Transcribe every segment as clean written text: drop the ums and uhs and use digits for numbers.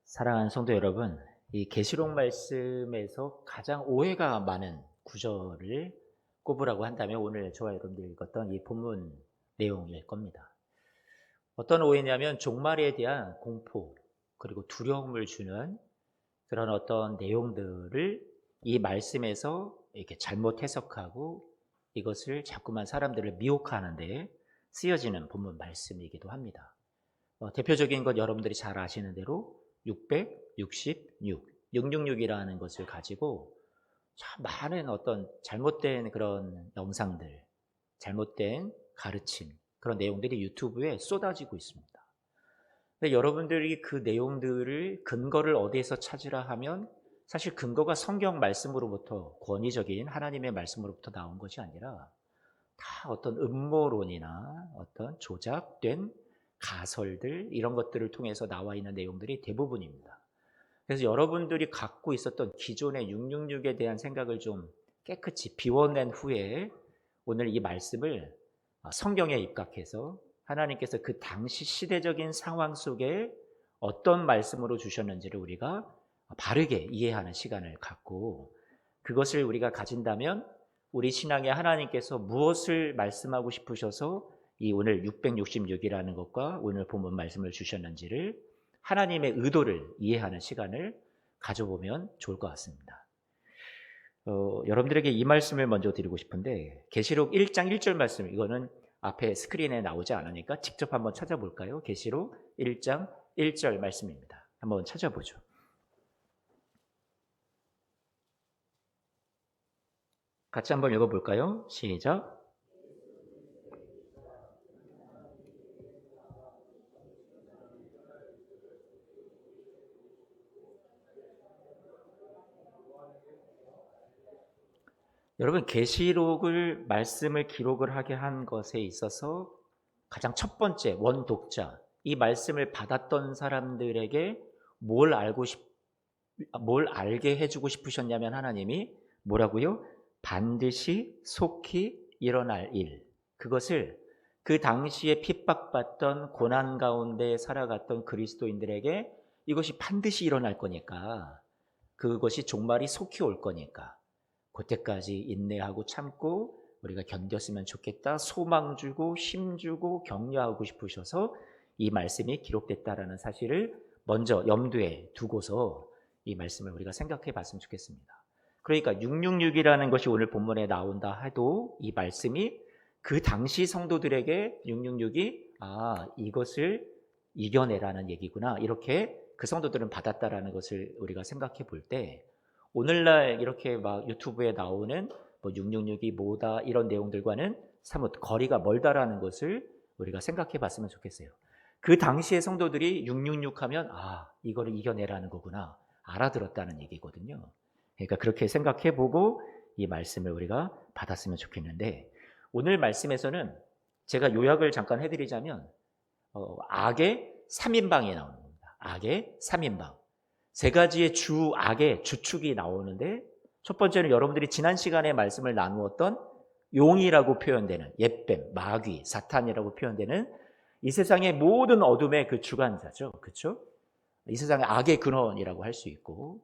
사랑하는 성도 여러분, 이 계시록 말씀에서 가장 오해가 많은 구절을 꼽으라고 한다면 오늘 저와 여러분들이 읽었던 이 본문 내용일 겁니다. 어떤 오해냐면 종말에 대한 공포 그리고 두려움을 주는 그런 어떤 내용들을 이 말씀에서 이렇게 잘못 해석하고 이것을 자꾸만 사람들을 미혹하는데 쓰여지는 본문 말씀이기도 합니다. 대표적인 것 여러분들이 잘 아시는 대로 666, 666이라는 것을 가지고 참 많은 어떤 잘못된 그런 영상들, 잘못된 가르침, 그런 내용들이 유튜브에 쏟아지고 있습니다. 근데 여러분들이 그 내용들을 근거를 어디에서 찾으라 하면 사실 근거가 성경 말씀으로부터 권위적인 하나님의 말씀으로부터 나온 것이 아니라 다 어떤 음모론이나 어떤 조작된 가설들 이런 것들을 통해서 나와 있는 내용들이 대부분입니다. 그래서 여러분들이 갖고 있었던 기존의 666에 대한 생각을 좀 깨끗이 비워낸 후에 오늘 이 말씀을 성경에 입각해서 하나님께서 그 당시 시대적인 상황 속에 어떤 말씀으로 주셨는지를 우리가 바르게 이해하는 시간을 갖고 그것을 우리가 가진다면 우리 신앙에 하나님께서 무엇을 말씀하고 싶으셔서 이 오늘 666이라는 것과 오늘 본문 말씀을 주셨는지를 하나님의 의도를 이해하는 시간을 가져보면 좋을 것 같습니다. 여러분들에게 이 말씀을 먼저 드리고 싶은데 계시록 1장 1절 말씀, 이거는 앞에 스크린에 나오지 않으니까 직접 한번 찾아볼까요? 계시록 1장 1절 말씀입니다. 한번 찾아보죠. 같이 한번 읽어볼까요? 시작. 여러분, 계시록을 말씀을 기록을 하게 한 것에 있어서 가장 첫 번째 원독자, 이 말씀을 받았던 사람들에게 뭘 알게 해주고 싶으셨냐면 하나님이 뭐라고요? 반드시 속히 일어날 일, 그것을 그 당시에 핍박받던 고난 가운데 살아갔던 그리스도인들에게 이것이 반드시 일어날 거니까, 그것이 종말이 속히 올 거니까 그때까지 인내하고 참고 우리가 견뎠으면 좋겠다, 소망 주고 힘 주고 격려하고 싶으셔서 이 말씀이 기록됐다라는 사실을 먼저 염두에 두고서 이 말씀을 우리가 생각해 봤으면 좋겠습니다. 그러니까 666이라는 것이 오늘 본문에 나온다 해도 이 말씀이 그 당시 성도들에게 666이 이것을 이겨내라는 얘기구나, 이렇게 그 성도들은 받았다라는 것을 우리가 생각해 볼 때 오늘날 이렇게 막 유튜브에 나오는 666이 뭐다 이런 내용들과는 사뭇 거리가 멀다라는 것을 우리가 생각해 봤으면 좋겠어요. 그 당시의 성도들이 666 하면 이거를 이겨내라는 거구나 알아들었다는 얘기거든요. 그러니까 그렇게 생각해 보고 이 말씀을 우리가 받았으면 좋겠는데, 오늘 말씀에서는 제가 요약을 잠깐 해드리자면 악의 3인방이 나오는 겁니다. 악의 3인방. 세 가지의 악의 주축이 나오는데, 첫 번째는 여러분들이 지난 시간에 말씀을 나누었던 용이라고 표현되는 옅뱀, 마귀, 사탄이라고 표현되는 이 세상의 모든 어둠의 그 주관자죠. 그렇죠? 이 세상의 악의 근원이라고 할 수 있고,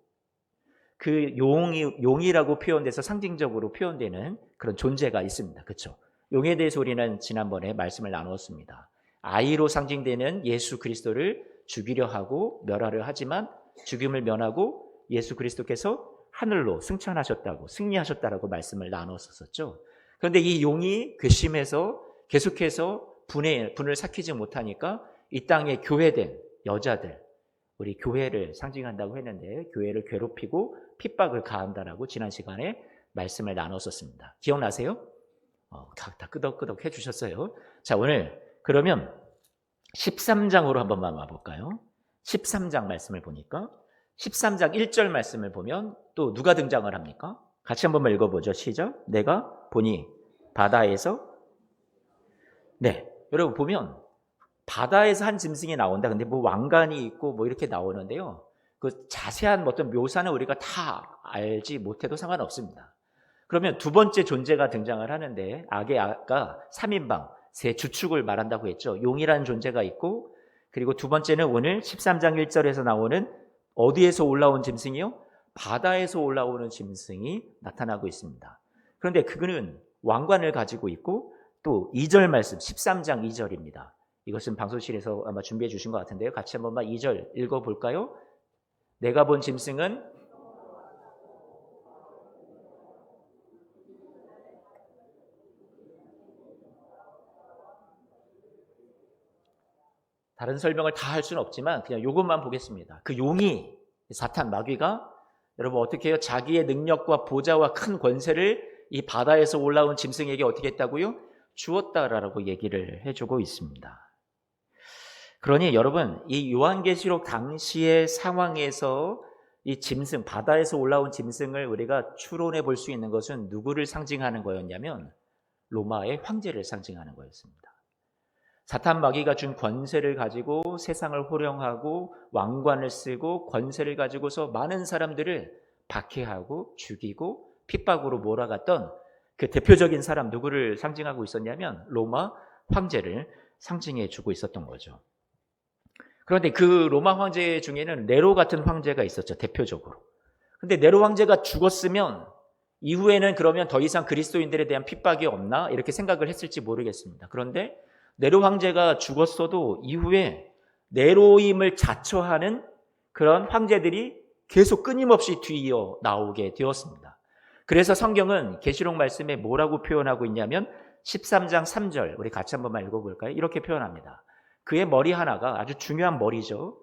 그 용이라고 표현돼서 상징적으로 표현되는 그런 존재가 있습니다. 그렇죠? 용에 대해서 우리는 지난번에 말씀을 나누었습니다. 아이로 상징되는 예수 그리스도를 죽이려 하고 멸하려 하지만 죽임을 면하고 예수 그리스도께서 하늘로 승천하셨다고, 승리하셨다라고 말씀을 나눴었죠. 그런데 이 용이 괘씸해서 계속해서 분을 삭히지 못하니까 이 땅에 교회된 여자들, 우리 교회를 상징한다고 했는데 교회를 괴롭히고 핍박을 가한다라고 지난 시간에 말씀을 나눴었습니다. 기억나세요? 다 끄덕끄덕 해주셨어요. 자, 오늘 그러면 13장으로 한번 와볼까요? 13장 말씀을 보니까 13장 1절 말씀을 보면 또 누가 등장을 합니까? 같이 한번 읽어보죠. 시작. 내가 보니 바다에서, 여러분 보면 바다에서 한 짐승이 나온다. 근데 왕관이 있고 이렇게 나오는데요. 그 자세한 어떤 묘사는 우리가 다 알지 못해도 상관없습니다. 그러면 두 번째 존재가 등장을 하는데, 악의 아까 3인방, 세 주축을 말한다고 했죠. 용이라는 존재가 있고, 그리고 두 번째는 오늘 13장 1절에서 나오는 어디에서 올라온 짐승이요? 바다에서 올라오는 짐승이 나타나고 있습니다. 그런데 그는 왕관을 가지고 있고 또 2절 말씀 13장 2절입니다. 이것은 방송실에서 아마 준비해 주신 것 같은데요. 같이 한 번만 2절 읽어볼까요? 내가 본 짐승은 다른 설명을 다 할 수는 없지만 그냥 이것만 보겠습니다. 그 용이 사탄 마귀가 여러분 어떻게 해요? 자기의 능력과 보좌와 큰 권세를 이 바다에서 올라온 짐승에게 어떻게 했다고요? 주었다라고 얘기를 해주고 있습니다. 그러니 여러분 이 요한계시록 당시의 상황에서 이 짐승, 바다에서 올라온 짐승을 우리가 추론해 볼 수 있는 것은 누구를 상징하는 거였냐면 로마의 황제를 상징하는 거였습니다. 사탄 마귀가 준 권세를 가지고 세상을 호령하고 왕관을 쓰고 권세를 가지고서 많은 사람들을 박해하고 죽이고 핍박으로 몰아갔던 그 대표적인 사람 누구를 상징하고 있었냐면 로마 황제를 상징해 주고 있었던 거죠. 그런데 그 로마 황제 중에는 네로 같은 황제가 있었죠. 대표적으로. 근데 네로 황제가 죽었으면 이후에는 그러면 더 이상 그리스도인들에 대한 핍박이 없나? 이렇게 생각을 했을지 모르겠습니다. 그런데 네로 황제가 죽었어도 이후에 네로임을 자처하는 그런 황제들이 계속 끊임없이 뒤이어 나오게 되었습니다. 그래서 성경은 계시록 말씀에 뭐라고 표현하고 있냐면 13장 3절 우리 같이 한번만 읽어볼까요? 이렇게 표현합니다. 그의 머리 하나가 아주 중요한 머리죠.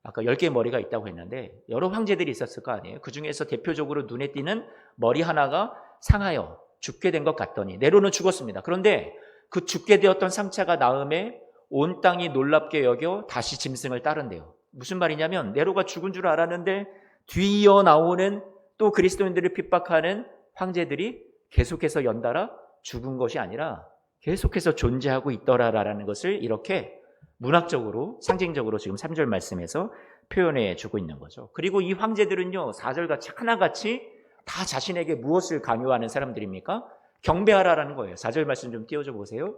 아까 10개의 머리가 있다고 했는데 여러 황제들이 있었을 거 아니에요. 그 중에서 대표적으로 눈에 띄는 머리 하나가 상하여 죽게 된 것 같더니 네로는 죽었습니다. 그런데 그 죽게 되었던 상처가 나음에 온 땅이 놀랍게 여겨 다시 짐승을 따른대요. 무슨 말이냐면 네로가 죽은 줄 알았는데 뒤이어 나오는 또 그리스도인들을 핍박하는 황제들이 계속해서 연달아 죽은 것이 아니라 계속해서 존재하고 있더라라는 것을 이렇게 문학적으로 상징적으로 지금 3절 말씀에서 표현해 주고 있는 거죠. 그리고 이 황제들은요 4절같이 하나같이 다 자신에게 무엇을 강요하는 사람들입니까? 경배하라라는 거예요. 4절 말씀 좀 띄워줘 보세요.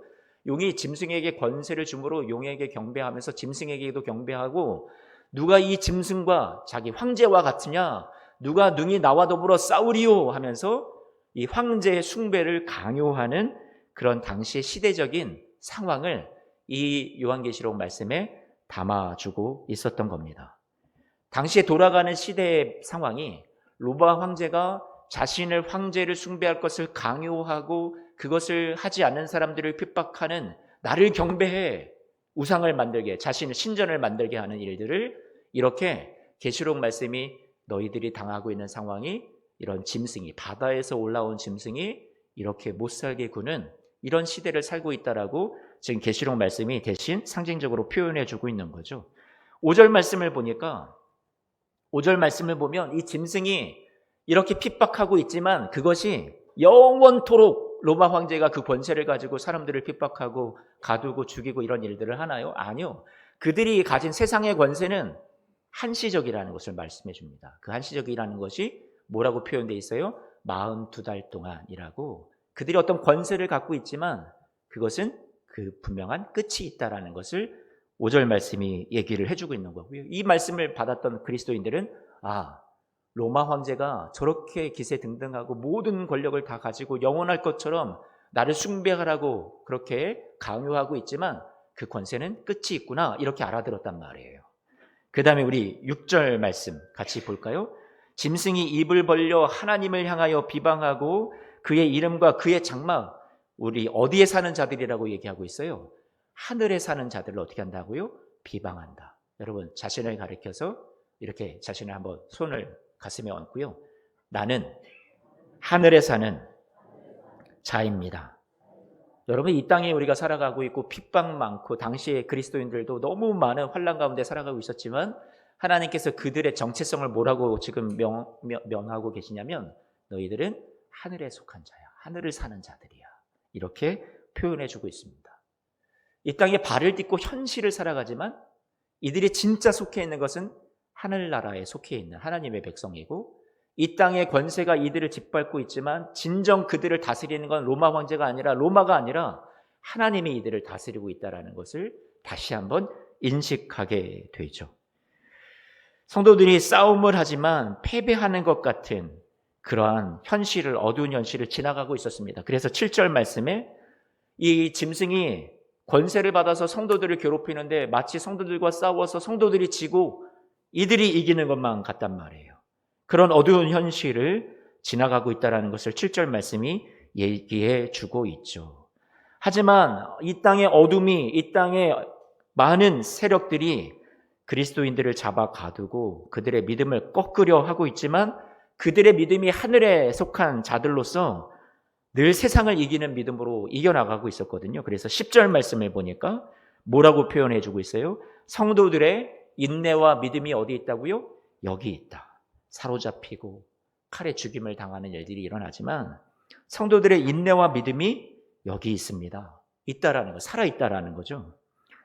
용이 짐승에게 권세를 주므로 용에게 경배하면서 짐승에게도 경배하고 누가 이 짐승과 자기 황제와 같으냐 누가 능히 나와 더불어 싸우리요 하면서 이 황제의 숭배를 강요하는 그런 당시의 시대적인 상황을 이 요한계시록 말씀에 담아주고 있었던 겁니다. 당시에 돌아가는 시대의 상황이 로마 황제가 자신을 황제를 숭배할 것을 강요하고 그것을 하지 않는 사람들을 핍박하는 나를 경배해 우상을 만들게 자신의 신전을 만들게 하는 일들을 이렇게 계시록 말씀이 너희들이 당하고 있는 상황이 이런 짐승이 바다에서 올라온 짐승이 이렇게 못살게 구는 이런 시대를 살고 있다라고 지금 계시록 말씀이 대신 상징적으로 표현해 주고 있는 거죠. 5절 말씀을 보니까 5절 말씀을 보면 이 짐승이 이렇게 핍박하고 있지만 그것이 영원토록 로마 황제가 그 권세를 가지고 사람들을 핍박하고 가두고 죽이고 이런 일들을 하나요? 아니요. 그들이 가진 세상의 권세는 한시적이라는 것을 말씀해 줍니다. 그 한시적이라는 것이 뭐라고 표현되어 있어요? 42달 동안이라고. 그들이 어떤 권세를 갖고 있지만 그것은 그 분명한 끝이 있다라는 것을 5절 말씀이 얘기를 해주고 있는 거고요. 이 말씀을 받았던 그리스도인들은 로마 황제가 저렇게 기세등등하고 모든 권력을 다 가지고 영원할 것처럼 나를 숭배하라고 그렇게 강요하고 있지만 그 권세는 끝이 있구나 이렇게 알아들었단 말이에요. 그 다음에 우리 6절 말씀 같이 볼까요? 짐승이 입을 벌려 하나님을 향하여 비방하고 그의 이름과 그의 장막 우리 어디에 사는 자들이라고 얘기하고 있어요? 하늘에 사는 자들을 어떻게 한다고요? 비방한다. 여러분 자신을 가리켜서 이렇게 자신을 한번 손을 가슴에 얹고요. 나는 하늘에 사는 자입니다. 여러분 이 땅에 우리가 살아가고 있고 핍박 많고 당시에 그리스도인들도 너무 많은 환난 가운데 살아가고 있었지만 하나님께서 그들의 정체성을 뭐라고 지금 명하고 계시냐면 너희들은 하늘에 속한 자야. 하늘을 사는 자들이야. 이렇게 표현해주고 있습니다. 이 땅에 발을 딛고 현실을 살아가지만 이들이 진짜 속해 있는 것은 하늘나라에 속해 있는 하나님의 백성이고 이 땅의 권세가 이들을 짓밟고 있지만 진정 그들을 다스리는 건 로마 황제가 아니라 로마가 아니라 하나님이 이들을 다스리고 있다는 것을 다시 한번 인식하게 되죠. 성도들이 싸움을 하지만 패배하는 것 같은 그러한 현실을, 어두운 현실을 지나가고 있었습니다. 그래서 7절 말씀에 이 짐승이 권세를 받아서 성도들을 괴롭히는데 마치 성도들과 싸워서 성도들이 지고 이들이 이기는 것만 같단 말이에요. 그런 어두운 현실을 지나가고 있다는 것을 7절 말씀이 얘기해 주고 있죠. 하지만 이 땅의 어둠이, 이 땅의 많은 세력들이 그리스도인들을 잡아 가두고 그들의 믿음을 꺾으려 하고 있지만 그들의 믿음이 하늘에 속한 자들로서 늘 세상을 이기는 믿음으로 이겨나가고 있었거든요. 그래서 10절 말씀을 보니까 뭐라고 표현해 주고 있어요? 성도들의 인내와 믿음이 어디 있다고요? 여기 있다. 사로잡히고 칼에 죽임을 당하는 일들이 일어나지만 성도들의 인내와 믿음이 여기 있습니다. 있다라는 거, 살아있다라는 거죠.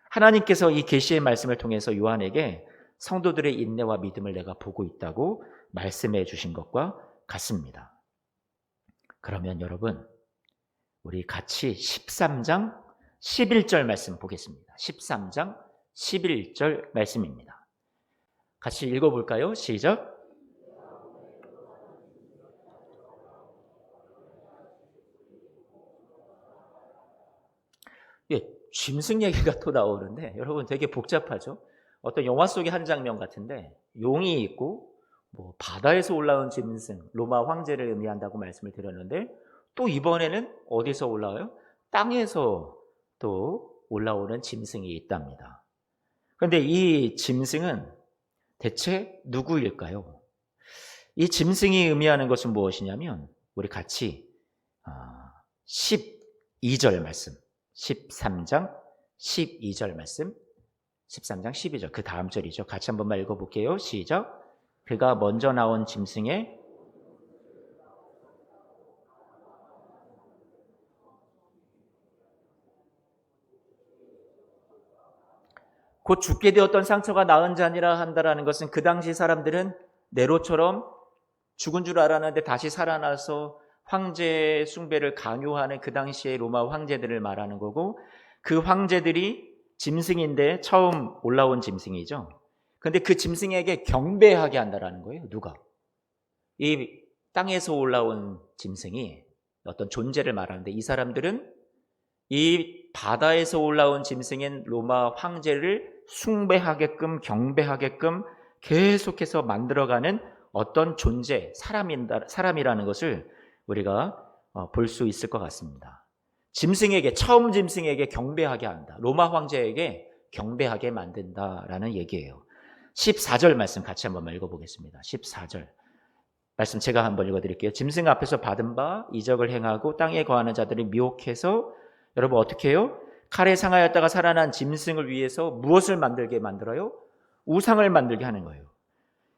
하나님께서 이 계시의 말씀을 통해서 요한에게 성도들의 인내와 믿음을 내가 보고 있다고 말씀해 주신 것과 같습니다. 그러면 여러분, 우리 같이 13장 11절 말씀 보겠습니다. 13장 11절 말씀입니다. 같이 읽어볼까요? 시작. 예, 짐승 얘기가 또 나오는데 여러분 되게 복잡하죠? 어떤 영화 속의 한 장면 같은데 용이 있고 뭐 바다에서 올라온 짐승, 로마 황제를 의미한다고 말씀을 드렸는데 또 이번에는 어디서 올라와요? 땅에서 또 올라오는 짐승이 있답니다. 그런데 이 짐승은 대체 누구일까요? 이 짐승이 의미하는 것은 무엇이냐면 우리 같이 12절 말씀, 13장 12절 말씀, 13장 12절 그 다음 절이죠. 같이 한 번만 읽어볼게요. 시작. 그가 먼저 나온 짐승의 곧 죽게 되었던 상처가 나은 자니라 한다라는 것은 그 당시 사람들은 네로처럼 죽은 줄 알았는데 다시 살아나서 황제 숭배를 강요하는 그 당시의 로마 황제들을 말하는 거고 그 황제들이 짐승인데 처음 올라온 짐승이죠. 그런데 그 짐승에게 경배하게 한다라는 거예요. 누가? 이 땅에서 올라온 짐승이 어떤 존재를 말하는데 이 사람들은 이 바다에서 올라온 짐승인 로마 황제를 숭배하게끔 경배하게끔 계속해서 만들어가는 어떤 존재, 사람이라는 것을 우리가 볼 수 있을 것 같습니다. 짐승에게, 처음 짐승에게 경배하게 한다. 로마 황제에게 경배하게 만든다라는 얘기예요. 14절 말씀 같이 한번 읽어보겠습니다. 14절 말씀 제가 한번 읽어드릴게요. 짐승 앞에서 받은 바 이적을 행하고 땅에 거하는 자들을 미혹해서 여러분 어떻게 해요? 칼에 상하였다가 살아난 짐승을 위해서 무엇을 만들게 만들어요? 우상을 만들게 하는 거예요.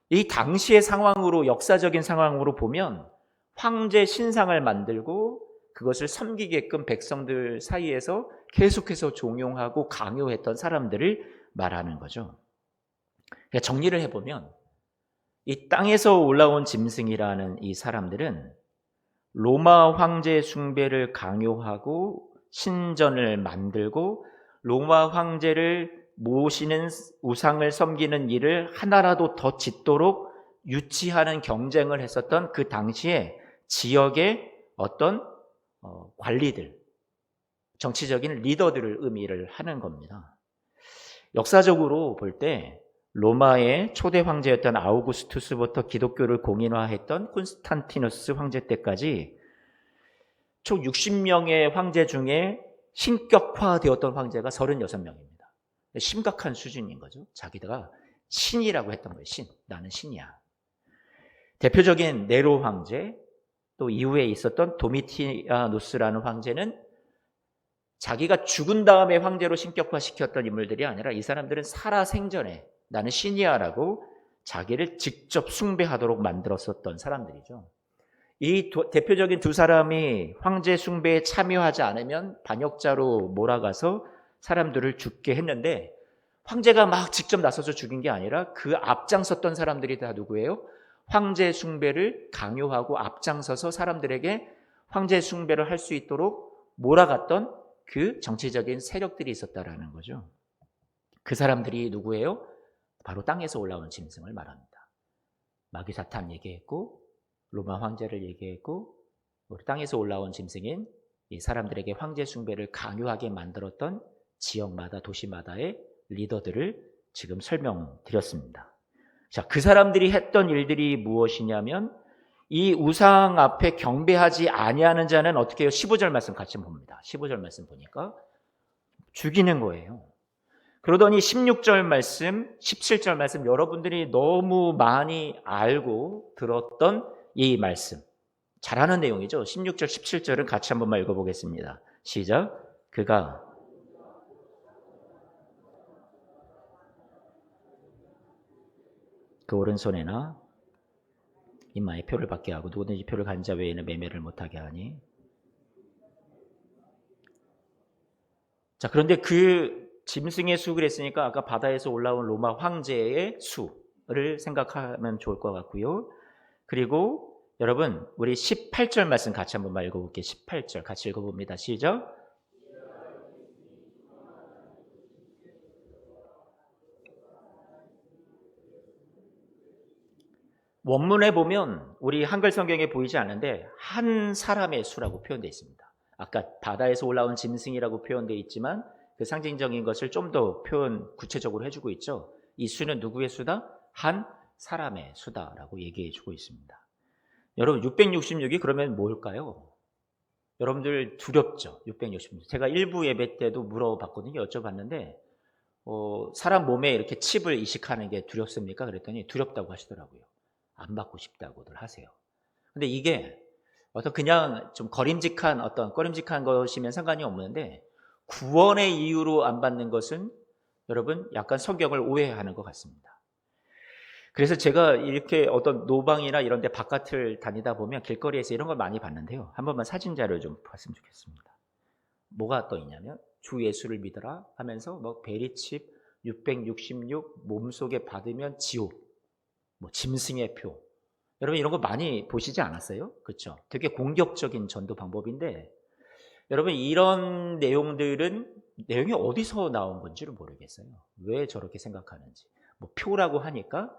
이 당시의 상황으로, 역사적인 상황으로 보면 황제 신상을 만들고 그것을 섬기게끔 백성들 사이에서 계속해서 종용하고 강요했던 사람들을 말하는 거죠. 그러니까 정리를 해보면 이 땅에서 올라온 짐승이라는 이 사람들은 로마 황제 숭배를 강요하고 신전을 만들고 로마 황제를 모시는 우상을 섬기는 일을 하나라도 더 짓도록 유치하는 경쟁을 했었던 그 당시에 지역의 어떤 관리들, 정치적인 리더들을 의미를 하는 겁니다. 역사적으로 볼 때 로마의 초대 황제였던 아우구스투스부터 기독교를 공인화했던 콘스탄티누스 황제 때까지 총 60명의 황제 중에 신격화되었던 황제가 36명입니다. 심각한 수준인 거죠. 자기가 신이라고 했던 거예요. 신. 나는 신이야. 대표적인 네로 황제, 또 이후에 있었던 도미티아누스라는 황제는 자기가 죽은 다음에 황제로 신격화시켰던 인물들이 아니라 이 사람들은 살아생전에 나는 신이야라고 자기를 직접 숭배하도록 만들었었던 사람들이죠. 이 대표적인 두 사람이 황제 숭배에 참여하지 않으면 반역자로 몰아가서 사람들을 죽게 했는데 황제가 막 직접 나서서 죽인 게 아니라 그 앞장섰던 사람들이 다 누구예요? 황제 숭배를 강요하고 앞장서서 사람들에게 황제 숭배를 할 수 있도록 몰아갔던 그 정치적인 세력들이 있었다라는 거죠. 그 사람들이 누구예요? 바로 땅에서 올라오는 짐승을 말합니다. 마귀 사탄 얘기했고 로마 황제를 얘기했고 우리 땅에서 올라온 짐승인 이 사람들에게 황제 숭배를 강요하게 만들었던 지역마다 도시마다의 리더들을 지금 설명드렸습니다. 자, 그 사람들이 했던 일들이 무엇이냐면 이 우상 앞에 경배하지 아니하는 자는 어떻게 해요? 15절 말씀 같이 봅니다. 15절 말씀 보니까 죽이는 거예요. 그러더니 16절 말씀, 17절 말씀 여러분들이 너무 많이 알고 들었던 이 말씀. 잘하는 내용이죠. 16절, 17절은 같이 한번만 읽어보겠습니다. 시작. 그가 그 오른손에나 이마에 표를 받게 하고 누구든지 표를 가진 자 외에는 매매를 못하게 하니. 자, 그런데 그 짐승의 수 그랬으니까 아까 바다에서 올라온 로마 황제의 수를 생각하면 좋을 것 같고요. 그리고 여러분 우리 18절 말씀 같이 한번 읽어볼게요. 18절 같이 읽어봅니다. 시작. 원문에 보면 우리 한글 성경에 보이지 않는데 한 사람의 수라고 표현되어 있습니다. 아까 바다에서 올라온 짐승이라고 표현되어 있지만 그 상징적인 것을 좀 더 표현 구체적으로 해주고 있죠. 이 수는 누구의 수다? 한 사람의 수다라고 얘기해주고 있습니다. 여러분 666이 그러면 뭘까요? 여러분들 두렵죠? 666. 제가 일부 예배 때도 물어봤거든요. 여쭤봤는데 사람 몸에 이렇게 칩을 이식하는 게 두렵습니까? 그랬더니 두렵다고 하시더라고요. 안 받고 싶다고들 하세요. 근데 이게 어떤 그냥 좀 꺼림직한 것이면 상관이 없는데 구원의 이유로 안 받는 것은 여러분 약간 성경을 오해하는 것 같습니다. 그래서 제가 이렇게 어떤 노방이나 이런 데 바깥을 다니다 보면 길거리에서 이런 걸 많이 봤는데요. 한 번만 사진 자료 좀 봤으면 좋겠습니다. 뭐가 떠 있냐면 주 예수를 믿어라 하면서 뭐 베리칩 666 몸속에 받으면 지옥, 뭐 짐승의 표. 여러분 이런 거 많이 보시지 않았어요? 그렇죠? 되게 공격적인 전도 방법인데 여러분 이런 내용이 어디서 나온 건지를 모르겠어요. 왜 저렇게 생각하는지. 뭐 표라고 하니까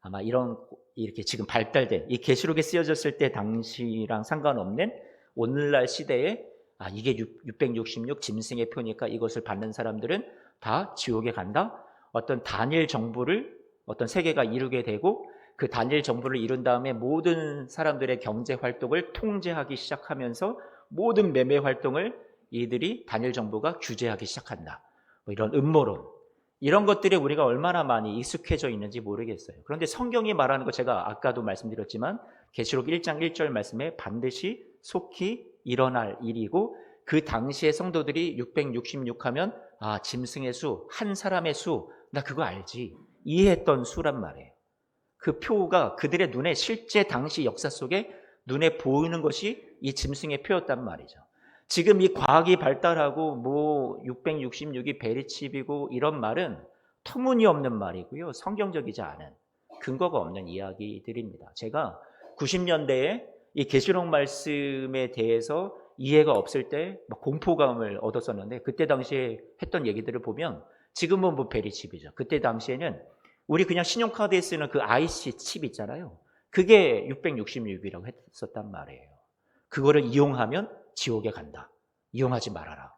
아마 이렇게 지금 발달된 이 계시록에 쓰여졌을 때 당시랑 상관없는 오늘날 시대에 이게 666 짐승의 표니까 이것을 받는 사람들은 다 지옥에 간다. 어떤 단일 정부를 어떤 세계가 이루게 되고 그 단일 정부를 이룬 다음에 모든 사람들의 경제 활동을 통제하기 시작하면서 모든 매매 활동을 이들이 단일 정부가 규제하기 시작한다. 뭐 이런 음모론. 이런 것들에 우리가 얼마나 많이 익숙해져 있는지 모르겠어요. 그런데 성경이 말하는 거 제가 아까도 말씀드렸지만 계시록 1장 1절 말씀에 반드시 속히 일어날 일이고 그 당시의 성도들이 666 하면 짐승의 수, 한 사람의 수, 나 그거 알지. 이해했던 수란 말이에요. 그 표가 그들의 눈에 실제 당시 역사 속에 눈에 보이는 것이 이 짐승의 표였단 말이죠. 지금 이 과학이 발달하고 뭐 666이 베리칩이고 이런 말은 터무니없는 말이고요. 성경적이지 않은 근거가 없는 이야기들입니다. 제가 90년대에 이 계시록 말씀에 대해서 이해가 없을 때 막 공포감을 얻었었는데 그때 당시에 했던 얘기들을 보면 지금은 뭐 베리칩이죠. 그때 당시에는 우리 그냥 신용카드에 쓰는 그 IC 칩 있잖아요. 그게 666이라고 했었단 말이에요. 그거를 이용하면 지옥에 간다. 이용하지 말아라.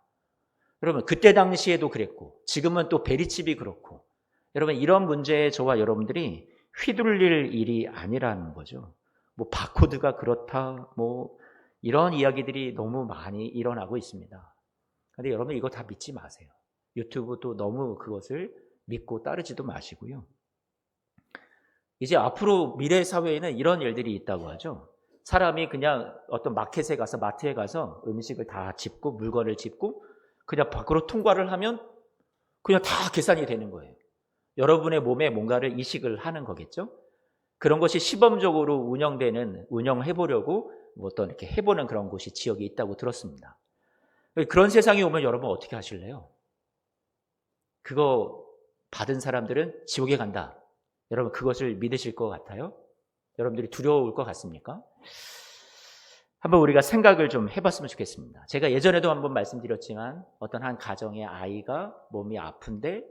여러분 그때 당시에도 그랬고 지금은 또 베리칩이 그렇고 여러분 이런 문제에 저와 여러분들이 휘둘릴 일이 아니라는 거죠. 뭐 바코드가 그렇다 뭐 이런 이야기들이 너무 많이 일어나고 있습니다. 그런데 여러분 이거 다 믿지 마세요. 유튜브도 너무 그것을 믿고 따르지도 마시고요. 이제 앞으로 미래 사회에는 이런 일들이 있다고 하죠. 사람이 그냥 어떤 마트에 가서 음식을 다 짚고 물건을 짚고 그냥 밖으로 통과를 하면 그냥 다 계산이 되는 거예요. 여러분의 몸에 뭔가를 이식을 하는 거겠죠. 그런 것이 시범적으로 운영해보려고 어떤 이렇게 해보는 그런 곳이 지역이 있다고 들었습니다. 그런 세상이 오면 여러분 어떻게 하실래요? 그거 받은 사람들은 지옥에 간다. 여러분 그것을 믿으실 것 같아요? 여러분들이 두려울 것 같습니까? 한번 우리가 생각을 좀 해봤으면 좋겠습니다. 제가 예전에도 한번 말씀드렸지만 어떤 한 가정의 아이가 몸이 아픈데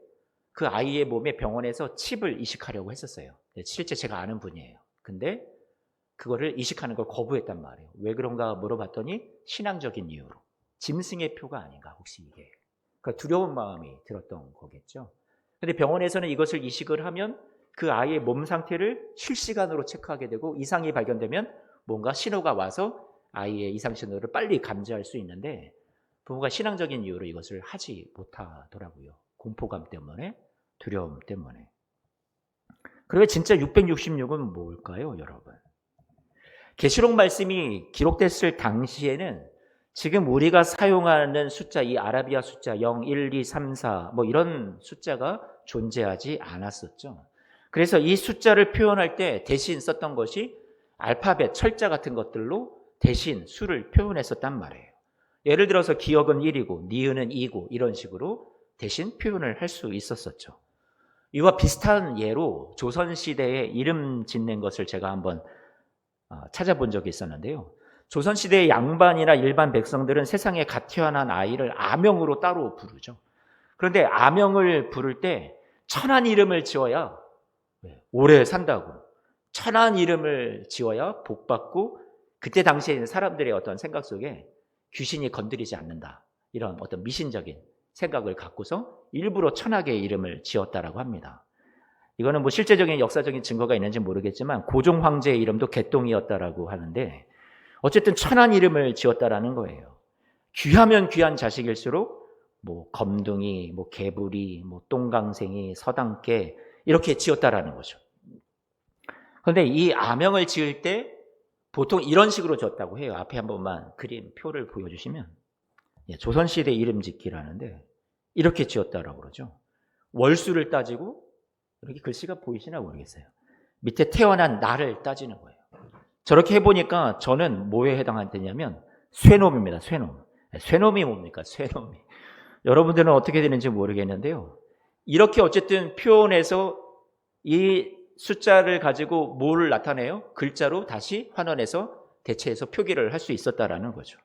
그 아이의 몸에 병원에서 칩을 이식하려고 했었어요. 실제 제가 아는 분이에요. 근데 그거를 이식하는 걸 거부했단 말이에요. 왜 그런가 물어봤더니 신앙적인 이유로. 짐승의 표가 아닌가 혹시 이게. 그러니까 두려운 마음이 들었던 거겠죠. 근데 병원에서는 이것을 이식을 하면 그 아이의 몸 상태를 실시간으로 체크하게 되고 이상이 발견되면 뭔가 신호가 와서 아이의 이상 신호를 빨리 감지할 수 있는데 부모가 신앙적인 이유로 이것을 하지 못하더라고요. 공포감 때문에, 두려움 때문에. 그러면 진짜 666은 뭘까요, 여러분? 계시록 말씀이 기록됐을 당시에는 지금 우리가 사용하는 숫자, 이 아라비아 숫자 0, 1, 2, 3, 4 뭐 이런 숫자가 존재하지 않았었죠. 그래서 이 숫자를 표현할 때 대신 썼던 것이 알파벳, 철자 같은 것들로 대신 수를 표현했었단 말이에요. 예를 들어서 기억은 1이고 니은은 2고 이런 식으로 대신 표현을 할 수 있었었죠. 이와 비슷한 예로 조선시대에 이름 짓는 것을 제가 한번 찾아본 적이 있었는데요. 조선시대의 양반이나 일반 백성들은 세상에 갓 태어난 아이를 아명으로 따로 부르죠. 그런데 아명을 부를 때 천한 이름을 지어야 오래 산다고, 천한 이름을 지어야 복받고, 그때 당시에 사람들의 어떤 생각 속에 귀신이 건드리지 않는다, 이런 어떤 미신적인 생각을 갖고서 일부러 천하게 이름을 지었다라고 합니다. 이거는 뭐 실제적인 역사적인 증거가 있는지 모르겠지만 고종 황제의 이름도 개똥이었다라고 하는데 어쨌든 천한 이름을 지었다라는 거예요. 귀하면 귀한 자식일수록 뭐 검둥이, 뭐 개구리, 뭐 똥강생이, 서당깨 이렇게 지었다라는 거죠. 그런데 이 아명을 지을 때 보통 이런 식으로 지었다고 해요. 앞에 한 번만 그림 표를 보여주시면 조선시대 이름 짓기라는데 이렇게 지었다라고 그러죠. 월수를 따지고, 이렇게 글씨가 보이시나 모르겠어요. 밑에 태어난 날을 따지는 거예요. 저렇게 해보니까 저는 뭐에 해당하냐면 쇠놈입니다. 쇠놈. 쇠놈이 뭡니까? 쇠놈이. 여러분들은 어떻게 되는지 모르겠는데요. 이렇게 어쨌든 표현해서 이 숫자를 가지고 뭘 나타내요? 글자로 다시 환원해서 대체해서 표기를 할 수 있었다라는 거죠.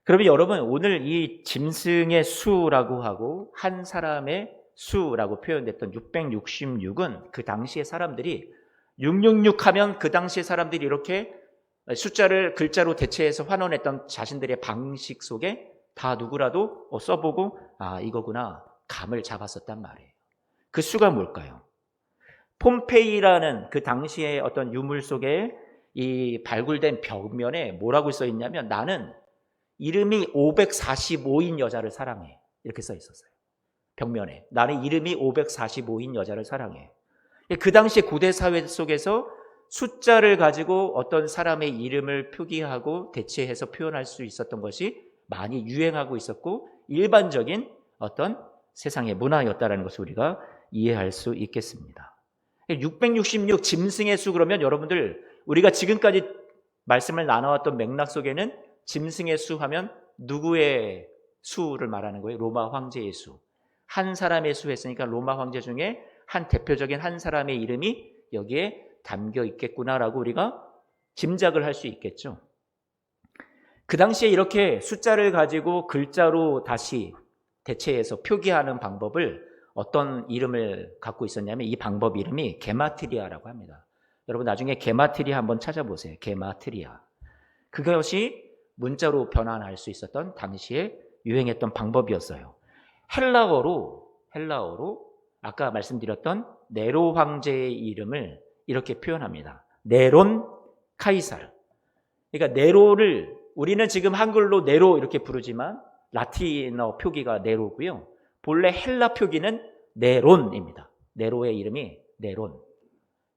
그러면 여러분, 오늘 이 짐승의 수라고 하고 한 사람의 수라고 표현됐던 666은 그 당시의 사람들이 666 하면 그 당시의 사람들이 이렇게 숫자를 글자로 대체해서 환원했던 자신들의 방식 속에 다 누구라도 써보고 이거구나 감을 잡았었단 말이에요. 그 수가 뭘까요? 폼페이라는 그 당시의 어떤 유물 속에 이 발굴된 벽면에 뭐라고 써 있냐면 나는 이름이 545인 여자를 사랑해, 이렇게 써 있었어요. 벽면에 나는 이름이 545인 여자를 사랑해. 그 당시 고대 사회 속에서 숫자를 가지고 어떤 사람의 이름을 표기하고 대체해서 표현할 수 있었던 것이 많이 유행하고 있었고 일반적인 어떤 세상의 문화였다는 것을 우리가 이해할 수 있겠습니다. 666 짐승의 수, 그러면 여러분들 우리가 지금까지 말씀을 나눠왔던 맥락 속에는 짐승의 수 하면 누구의 수를 말하는 거예요? 로마 황제의 수. 한 사람의 수 했으니까 로마 황제 중에 한 대표적인 한 사람의 이름이 여기에 담겨 있겠구나라고 우리가 짐작을 할 수 있겠죠. 그 당시에 이렇게 숫자를 가지고 글자로 다시 대체해서 표기하는 방법을 어떤 이름을 갖고 있었냐면 이 방법 이름이 게마트리아라고 합니다. 여러분 나중에 게마트리아 한번 찾아보세요. 게마트리아. 그것이 문자로 변환할 수 있었던 당시에 유행했던 방법이었어요. 헬라어로 아까 말씀드렸던 네로 황제의 이름을 이렇게 표현합니다. 네론 카이사르. 그러니까 네로를 우리는 지금 한글로 네로 이렇게 부르지만 라틴어 표기가 네로고요. 본래 헬라 표기는 네론입니다. 네로의 이름이 네론.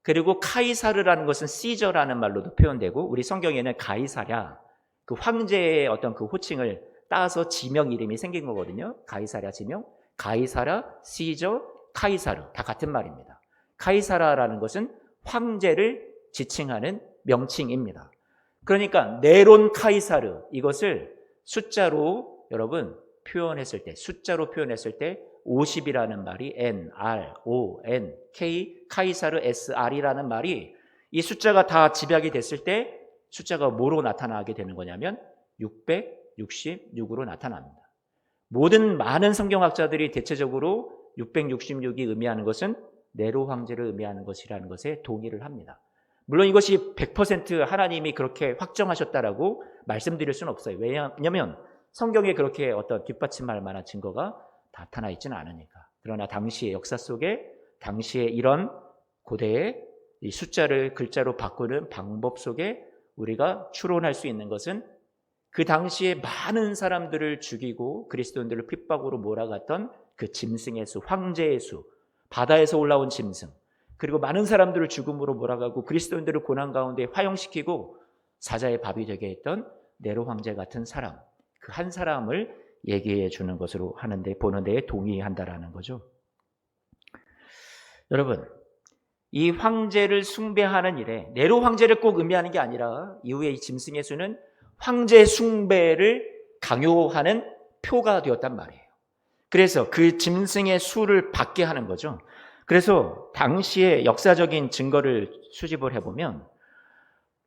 그리고 카이사르라는 것은 시저라는 말로도 표현되고 우리 성경에는 가이사랴, 그 황제의 어떤 그 호칭을 따서 지명 이름이 생긴 거거든요. 가이사랴 지명, 가이사랴, 시저, 카이사르 다 같은 말입니다. 카이사라라는 것은 황제를 지칭하는 명칭입니다. 그러니까 네론 카이사르, 이것을 숫자로 여러분 표현했을 때, 숫자로 표현했을 때 50이라는 말이 N, R, O, N, K, 카이사르, S, R이라는 말이 이 숫자가 다 집약이 됐을 때 숫자가 뭐로 나타나게 되는 거냐면 666으로 나타납니다. 많은 성경학자들이 대체적으로 666이 의미하는 것은 네로 황제를 의미하는 것이라는 것에 동의를 합니다. 물론 이것이 100% 하나님이 그렇게 확정하셨다라고 말씀드릴 수는 없어요. 왜냐하면 성경에 그렇게 어떤 뒷받침할 만한 증거가 나타나 있지는 않으니까. 그러나 당시의 역사 속에 당시에 이런 고대의 이 숫자를 글자로 바꾸는 방법 속에 우리가 추론할 수 있는 것은 그 당시에 많은 사람들을 죽이고 그리스도인들을 핍박으로 몰아갔던 그 짐승의 수, 황제의 수, 바다에서 올라온 짐승, 그리고 많은 사람들을 죽음으로 몰아가고 그리스도인들을 고난 가운데 화형시키고 사자의 밥이 되게 했던 네로 황제 같은 사람, 그 한 사람을 얘기해 주는 것으로 하는데 보는 데에 동의한다라는 거죠. 여러분, 이 황제를 숭배하는 일에 네로 황제를 꼭 의미하는 게 아니라 이후에 이 짐승의 수는 황제 숭배를 강요하는 표가 되었단 말이에요. 그래서 그 짐승의 수를 받게 하는 거죠. 그래서 당시의 역사적인 증거를 수집을 해보면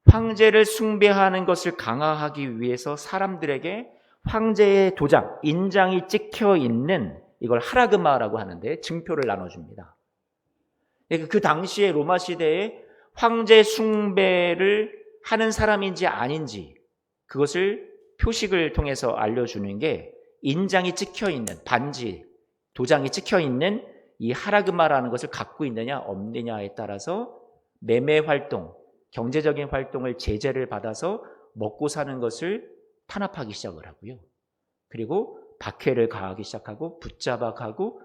황제를 숭배하는 것을 강화하기 위해서 사람들에게 황제의 도장, 인장이 찍혀 있는 이걸 하라그마라고 하는데 증표를 나눠줍니다. 그 당시에 로마 시대에 황제 숭배를 하는 사람인지 아닌지 그것을 표식을 통해서 알려주는 게 인장이 찍혀 있는 반지, 도장이 찍혀 있는 이 하라그마라는 것을 갖고 있느냐 없느냐에 따라서 매매 활동, 경제적인 활동을 제재를 받아서 먹고 사는 것을 탄압하기 시작을 하고요. 그리고 박해를 가하기 시작하고 붙잡아 가고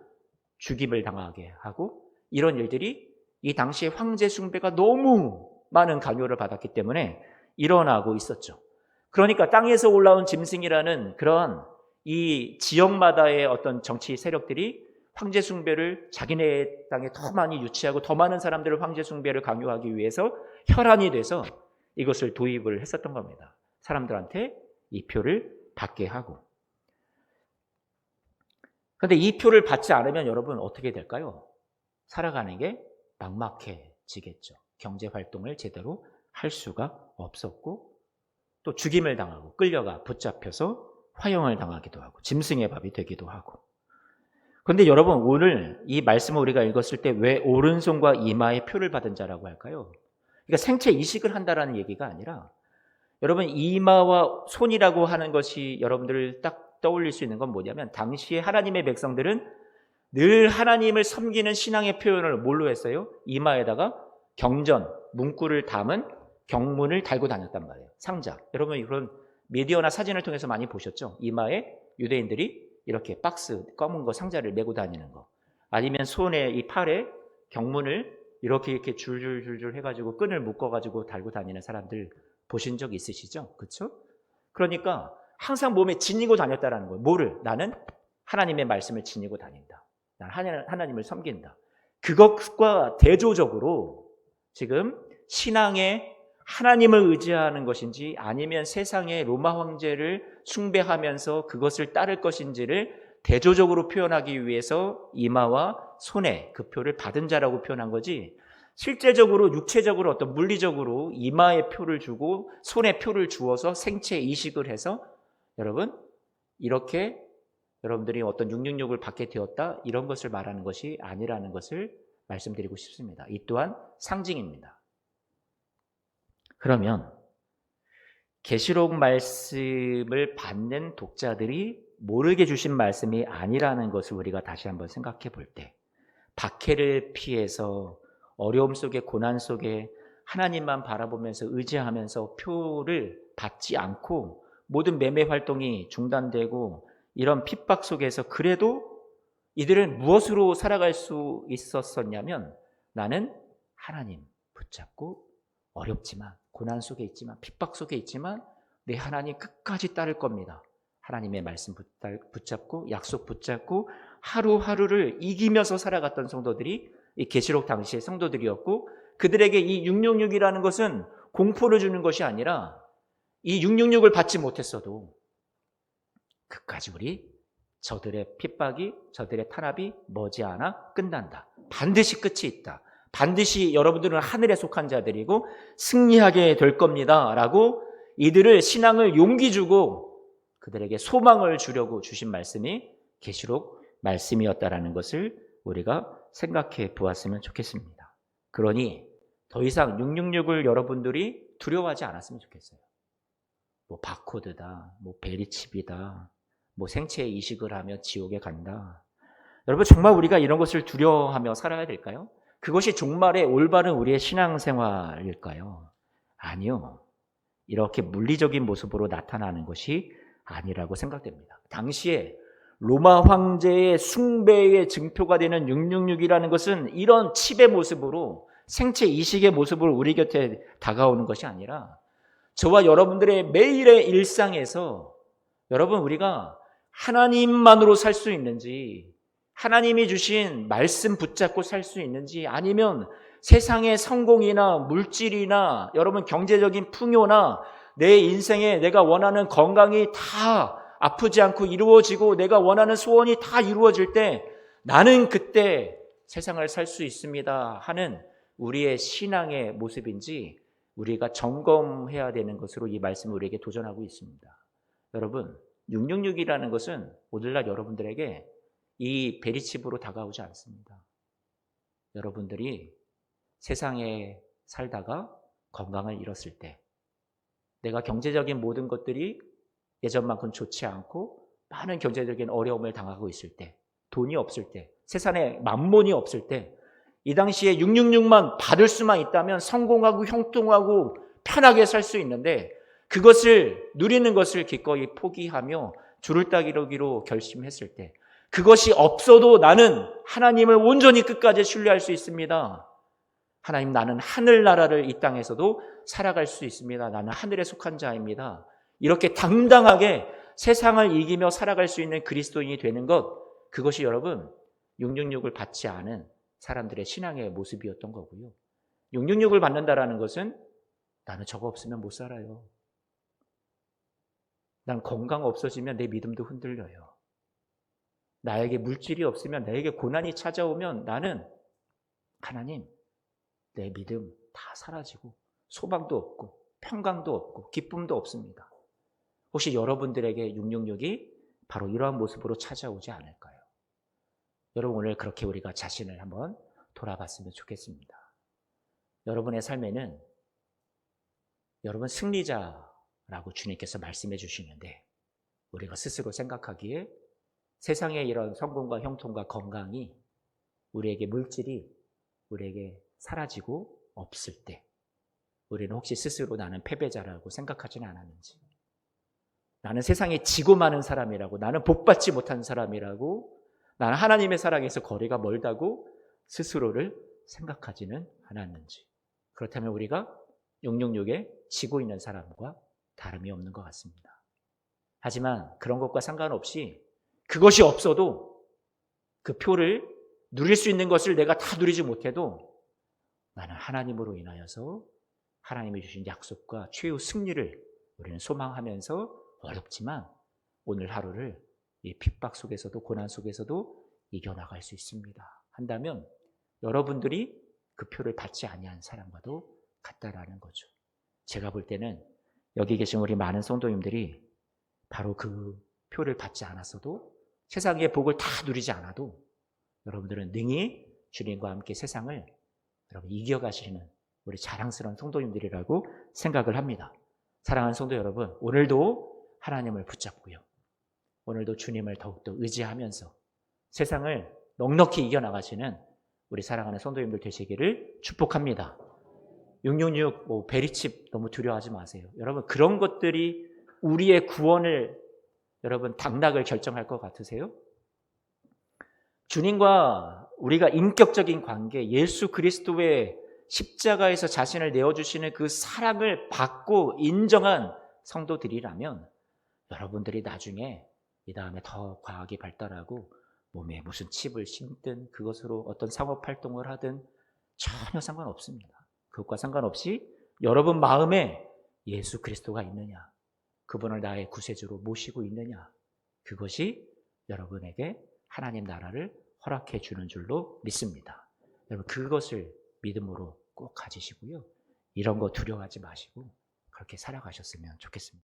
죽임을 당하게 하고 이런 일들이 이 당시에 황제 숭배가 너무 많은 강요를 받았기 때문에 일어나고 있었죠. 그러니까 땅에서 올라온 짐승이라는 그런 이 지역마다의 어떤 정치 세력들이 황제 숭배를 자기네 땅에 더 많이 유치하고 더 많은 사람들을 황제 숭배를 강요하기 위해서 혈안이 돼서 이것을 도입을 했었던 겁니다. 사람들한테 이 표를 받게 하고. 그런데 이 표를 받지 않으면 여러분 어떻게 될까요? 살아가는 게 막막해지겠죠. 경제활동을 제대로 할 수가 없었고 또 죽임을 당하고 끌려가 붙잡혀서 화형을 당하기도 하고 짐승의 밥이 되기도 하고. 그런데 여러분 오늘 이 말씀을 우리가 읽었을 때 왜 오른손과 이마에 표를 받은 자라고 할까요? 그러니까 생체 이식을 한다라는 얘기가 아니라 여러분 이마와 손이라고 하는 것이 여러분들 딱 떠올릴 수 있는 건 뭐냐면 당시에 하나님의 백성들은 늘 하나님을 섬기는 신앙의 표현을 뭘로 했어요? 이마에다가 경전, 문구를 담은 경문을 달고 다녔단 말이에요. 상자. 여러분 이런 미디어나 사진을 통해서 많이 보셨죠? 이마에 유대인들이 이렇게 박스, 검은 거 상자를 메고 다니는 거. 아니면 손에 이 팔에 경문을 이렇게 줄줄 해가지고 끈을 묶어가지고 달고 다니는 사람들 보신 적 있으시죠? 그렇죠? 그러니까 항상 몸에 지니고 다녔다라는 거예요. 뭐를? 나는 하나님의 말씀을 지니고 다닌다. 나는 하나님을 섬긴다. 그것과 대조적으로 지금 신앙에 하나님을 의지하는 것인지 아니면 세상의 로마 황제를 숭배하면서 그것을 따를 것인지를 대조적으로 표현하기 위해서 이마와 손에 그 표를 받은 자라고 표현한 거지 실제적으로 육체적으로 어떤 물리적으로 이마에 표를 주고 손에 표를 주어서 생체 이식을 해서 여러분 이렇게 여러분들이 어떤 666을 받게 되었다 이런 것을 말하는 것이 아니라는 것을 말씀드리고 싶습니다. 이 또한 상징입니다. 그러면 계시록 말씀을 받는 독자들이 모르게 주신 말씀이 아니라는 것을 우리가 다시 한번 생각해 볼 때 박해를 피해서 어려움 속에 고난 속에 하나님만 바라보면서 의지하면서 표를 받지 않고 모든 매매 활동이 중단되고 이런 핍박 속에서 그래도 이들은 무엇으로 살아갈 수 있었었냐면 나는 하나님 붙잡고 어렵지만 고난 속에 있지만 핍박 속에 있지만 내 하나님 끝까지 따를 겁니다. 하나님의 말씀 붙잡고 약속 붙잡고 하루하루를 이기면서 살아갔던 성도들이 이 계시록 당시의 성도들이었고 그들에게 이 666이라는 것은 공포를 주는 것이 아니라 이 666을 받지 못했어도 끝까지 우리 저들의 핍박이 저들의 탄압이 머지않아 끝난다. 반드시 끝이 있다. 반드시 여러분들은 하늘에 속한 자들이고 승리하게 될 겁니다. 라고 이들을 신앙을 용기 주고 그들에게 소망을 주려고 주신 말씀이 계시록 말씀이었다라는 것을 우리가 생각해 보았으면 좋겠습니다. 그러니 더 이상 666을 여러분들이 두려워하지 않았으면 좋겠어요. 뭐 바코드다, 뭐 베리칩이다, 뭐 생체 이식을 하면 지옥에 간다. 여러분 정말 우리가 이런 것을 두려워하며 살아야 될까요? 그것이 정말의 올바른 우리의 신앙생활일까요? 아니요. 이렇게 물리적인 모습으로 나타나는 것이 아니라고 생각됩니다. 당시에 로마 황제의 숭배의 증표가 되는 666이라는 것은 이런 칩의 모습으로 생체 이식의 모습으로 우리 곁에 다가오는 것이 아니라 저와 여러분들의 매일의 일상에서 여러분 우리가 하나님만으로 살 수 있는지, 하나님이 주신 말씀 붙잡고 살 수 있는지, 아니면 세상의 성공이나 물질이나 여러분 경제적인 풍요나 내 인생에 내가 원하는 건강이 다 아프지 않고 이루어지고 내가 원하는 소원이 다 이루어질 때 나는 그때 세상을 살 수 있습니다 하는 우리의 신앙의 모습인지 우리가 점검해야 되는 것으로 이 말씀을 우리에게 도전하고 있습니다. 여러분 666이라는 것은 오늘날 여러분들에게 이 베리칩으로 다가오지 않습니다. 여러분들이 세상에 살다가 건강을 잃었을 때, 내가 경제적인 모든 것들이 예전만큼 좋지 않고 많은 경제적인 어려움을 당하고 있을 때, 돈이 없을 때, 세상에 만몬이 없을 때, 이 당시에 666만 받을 수만 있다면 성공하고 형통하고 편하게 살 수 있는데 그것을 누리는 것을 기꺼이 포기하며 줄을 따기로 결심했을 때 그것이 없어도 나는 하나님을 온전히 끝까지 신뢰할 수 있습니다. 하나님 나는 하늘나라를 이 땅에서도 살아갈 수 있습니다. 나는 하늘에 속한 자입니다. 이렇게 당당하게 세상을 이기며 살아갈 수 있는 그리스도인이 되는 것, 그것이 여러분 666을 받지 않은 사람들의 신앙의 모습이었던 거고요. 666을 받는다라는 것은 나는 저거 없으면 못 살아요. 난 건강 없어지면 내 믿음도 흔들려요. 나에게 물질이 없으면, 나에게 고난이 찾아오면 나는 하나님, 내 믿음 다 사라지고 소망도 없고 평강도 없고 기쁨도 없습니다. 혹시 여러분들에게 666이 바로 이러한 모습으로 찾아오지 않을까요? 여러분 오늘 그렇게 우리가 자신을 한번 돌아봤으면 좋겠습니다. 여러분의 삶에는 여러분 승리자라고 주님께서 말씀해 주시는데 우리가 스스로 생각하기에 세상의 이런 성공과 형통과 건강이 우리에게 물질이 우리에게 사라지고 없을 때 우리는 혹시 스스로 나는 패배자라고 생각하지는 않았는지, 나는 세상에 지고 마는 사람이라고, 나는 복받지 못한 사람이라고, 나는 하나님의 사랑에서 거리가 멀다고 스스로를 생각하지는 않았는지, 그렇다면 우리가 666에 지고 있는 사람과 다름이 없는 것 같습니다. 하지만 그런 것과 상관없이 그것이 없어도 그 표를 누릴 수 있는 것을 내가 다 누리지 못해도 나는 하나님으로 인하여서 하나님이 주신 약속과 최후 승리를 우리는 소망하면서 어렵지만 오늘 하루를 이 핍박 속에서도 고난 속에서도 이겨나갈 수 있습니다 한다면 여러분들이 그 표를 받지 아니한 사람과도 같다라는 거죠. 제가 볼 때는 여기 계신 우리 많은 성도님들이 바로 그 표를 받지 않았어도 세상의 복을 다 누리지 않아도 여러분들은 능히 주님과 함께 세상을 여러분 이겨가시는 우리 자랑스러운 성도님들이라고 생각을 합니다. 사랑하는 성도 여러분, 오늘도 하나님을 붙잡고요. 오늘도 주님을 더욱더 의지하면서 세상을 넉넉히 이겨나가시는 우리 사랑하는 성도님들 되시기를 축복합니다. 666, 베리칩 너무 두려워하지 마세요. 여러분 그런 것들이 우리의 구원을 여러분 당락을 결정할 것 같으세요? 주님과 우리가 인격적인 관계, 예수 그리스도의 십자가에서 자신을 내어주시는 그 사랑을 받고 인정한 성도들이라면 여러분들이 나중에 이 다음에 더 과학이 발달하고 몸에 무슨 칩을 심든 그것으로 어떤 상업활동을 하든 전혀 상관없습니다. 그것과 상관없이 여러분 마음에 예수 그리스도가 있느냐, 그분을 나의 구세주로 모시고 있느냐, 그것이 여러분에게 하나님 나라를 허락해 주는 줄로 믿습니다. 여러분 그것을 믿음으로 꼭 가지시고요. 이런 거 두려워하지 마시고 그렇게 살아가셨으면 좋겠습니다.